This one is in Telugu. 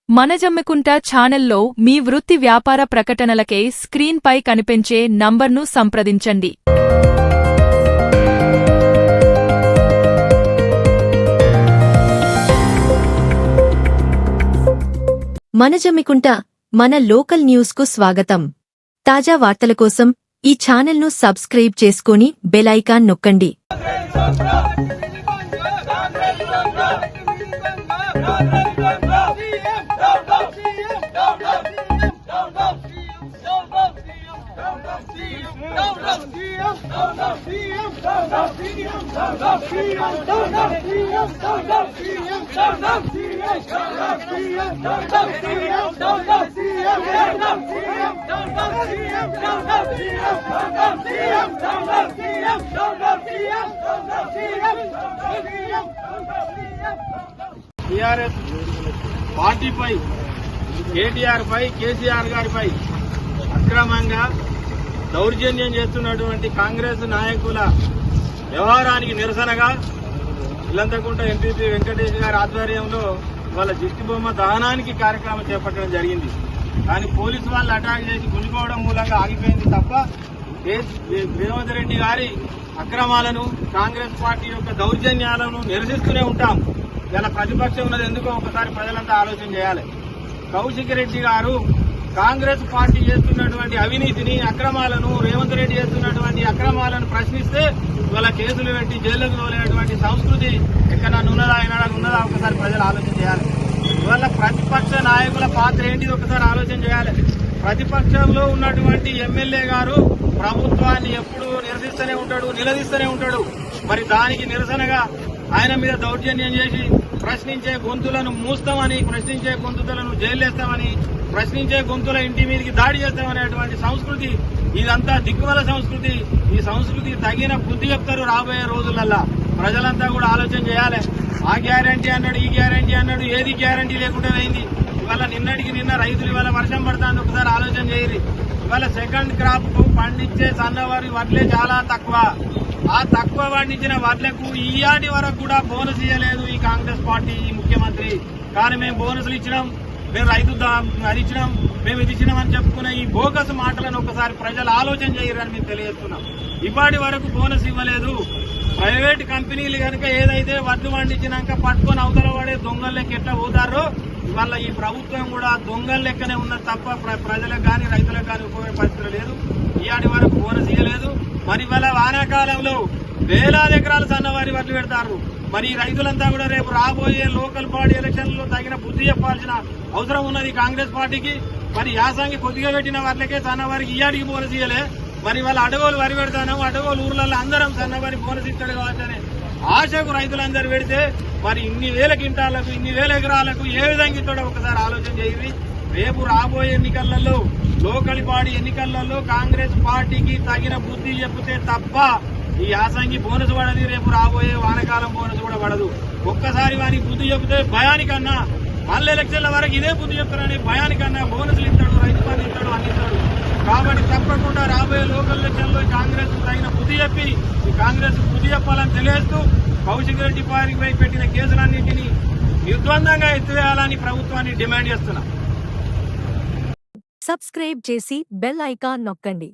మనజమ్మికుంట ఛానల్లో మీ వృత్తి వ్యాపార ప్రకటనలకై స్క్రీన్ పై కనిపించే నంబర్ను సంప్రదించండి. మనజమ్మికుంట మన లోకల్ న్యూస్ కు స్వాగతం. తాజా వార్తల కోసం ఈ ఛానల్ను సబ్స్క్రైబ్ చేసుకుని బెల్ ఐకాన్ నొక్కండి. టీఆర్ఎస్ పార్టీపై కేటీఆర్ పై కేసీఆర్ గారిపై అక్రమంగా దౌర్జన్యం చేస్తున్నటువంటి కాంగ్రెస్ నాయకుల వ్యవహారానికి నిరసనగా ఇల్లంతకుంట ఎంపీపీ వెంకటేష్ గారి ఆధ్వర్యంలో వాళ్ళ దిష్టిబొమ్మ దహనానికి కార్యక్రమం చేపట్టడం జరిగింది. కానీ పోలీసు వాళ్ళు అటాక్ చేసి గుంజుకోవడం మూలంగా ఆగిపోయింది తప్ప రేవంత్ రెడ్డి గారి అక్రమాలను కాంగ్రెస్ పార్టీ యొక్క దౌర్జన్యాలను నిరసిస్తూనే ఉంటాం. ఇలా ప్రతిపక్షం ఉన్నది ఎందుకో ఒకసారి ప్రజలంతా ఆలోచన చేయాలి. కౌశిక్ రెడ్డి గారు కాంగ్రెస్ పార్టీ చేస్తున్నటువంటి అవినీతిని అక్రమాలను రేవంత్ రెడ్డి చేస్తున్నటువంటి అక్రమాలను ప్రశ్నిస్తే ఇవాళ కేసులు పెట్టి జైళ్లకు తోలేటువంటి సంస్కృతి ఎక్కడన్నా ఉన్నదా ఒకసారి ప్రజలు ఆలోచన చేయాలి. ఇవాళ ప్రతిపక్ష నాయకుల పాత్ర ఏంటిది ఒకసారి ఆలోచన చేయాలి. ప్రతిపక్షంలో ఉన్నటువంటి ఎమ్మెల్యే గారు ప్రభుత్వాన్ని ఎప్పుడు నిలదీస్తూనే ఉంటాడు. మరి దానికి నిరసనగా ఆయన మీద దౌర్జన్యం చేసి ప్రశ్నించే గొంతులను మూస్తామని, ప్రశ్నించే గొంతులను జైలేస్తామని, ప్రశ్నించే గొంతుల ఇంటి మీదకి దాడి చేస్తామనేటువంటి సంస్కృతి ఇదంతా దిక్కుమల సంస్కృతి. ఈ సంస్కృతికి తగిన బుద్ధి చెప్తారు రాబోయే రోజులల్లా. ప్రజలంతా కూడా ఆలోచన చేయాలి. ఆ గ్యారంటీ అన్నాడు, ఈ గ్యారంటీ అన్నాడు, ఏది గ్యారంటీ లేకుండా అయింది. ఇవాళ నిన్నటికి నిన్న రైతులు ఇవాళ వర్షం పడుతుంది ఒకసారి ఆలోచన చేయరు. ఇవాళ సెకండ్ క్రాప్ కు పండించే సన్నవారి వడ్లే చాలా తక్కువ. ఆ తక్కువ పండించిన వడ్లకు ఈయాటి వరకు కూడా బోనస్ ఇవ్వలేదు ఈ కాంగ్రెస్ పార్టీ, ఈ ముఖ్యమంత్రి. కానీ మేము బోనస్లు ఇచ్చినాం, మేము రైతు అది ఇచ్చినాం, మేము ఇది ఇచ్చినామని చెప్పుకున్న ఈ బోగస్ మాటలను ఒకసారి ప్రజలు ఆలోచన చేయరని మేము తెలియజేస్తున్నాం. ఇప్పటి వరకు బోనస్ ఇవ్వలేదు. ప్రైవేట్ కంపెనీలు కనుక ఏదైతే వడ్లు పండించినాక పట్టుకొని అవతల పడే దొంగల లెక్క ఎట్లా పోతారో ఇవాళ ఈ ప్రభుత్వం కూడా దొంగల లెక్కనే ఉన్నది తప్ప ప్రజలకు కానీ రైతులకు కానీ ఉపయోగ పరిస్థితులు లేదు. ఇవాటి వరకు బోనస్ ఇవ్వలేదు. మరి ఇవాళ వానాకాలంలో వేలాది ఎకరాలు సన్నవారి వడ్లు పెడతారు. మరి రైతులంతా కూడా రేపు రాబోయే లోకల్ బాడీ ఎలక్షన్లలో తగిన బుద్ధి చెప్పాల్సిన అవసరం ఉన్నది కాంగ్రెస్ పార్టీకి. మరి యాసంగి కొద్దిగా పెట్టిన వాళ్ళకే సన్నవారికి ఇయ్యాడికి బోనస్ ఇయ్యలే. మరి వాళ్ళ అడగోలు వరి పెడతాను, అడగోలు ఊర్లలో అందరం సన్నవారి బోనస్ ఇస్తాడు కావచ్చనే ఆశకు రైతులందరూ పెడితే మరి ఇన్ని వేల క్వింటాలకు, ఇన్ని వేల ఎకరాలకు ఏ విధంగా ఇస్తాడో ఒకసారి ఆలోచన చేయండి. రేపు రాబోయే ఎన్నికలలో, లోకల్ బాడీ ఎన్నికలలో కాంగ్రెస్ పార్టీకి తగిన బుద్ధి చెప్తే తప్ప ఈ యాసంగి బోనస్ పడది, రేపు రాబోయే వానకాలం బోనస్ కూడా పడదు. ఒక్కసారి వానికి బుద్ధి చెబితే భయానికన్నా మళ్ళీ ఎలక్షన్ల వరకు ఇదే బుద్ధి చెప్తారని భయానికన్నా బోనస్లు ఇస్తాడు, రైతు బంధు ఇస్తాడు, అన్ని ఇస్తాడు. కాబట్టి తప్పకుండా రాబోయే లోకల్ ఎలక్షన్లో కాంగ్రెస్ తగిన బుద్ధి చెప్పి ఈ కాంగ్రెస్ బుద్ధి చెప్పాలని తెలియజేస్తూ కౌశిక్ రెడ్డి పై పెట్టిన కేసులన్నింటినీ నిర్ద్వందంగా ఎత్తివేయాలని ప్రభుత్వాన్ని డిమాండ్ చేస్తున్నా. సబ్స్క్రైబ్ చేసి బెల్ ఐకాన్ నొక్కండి.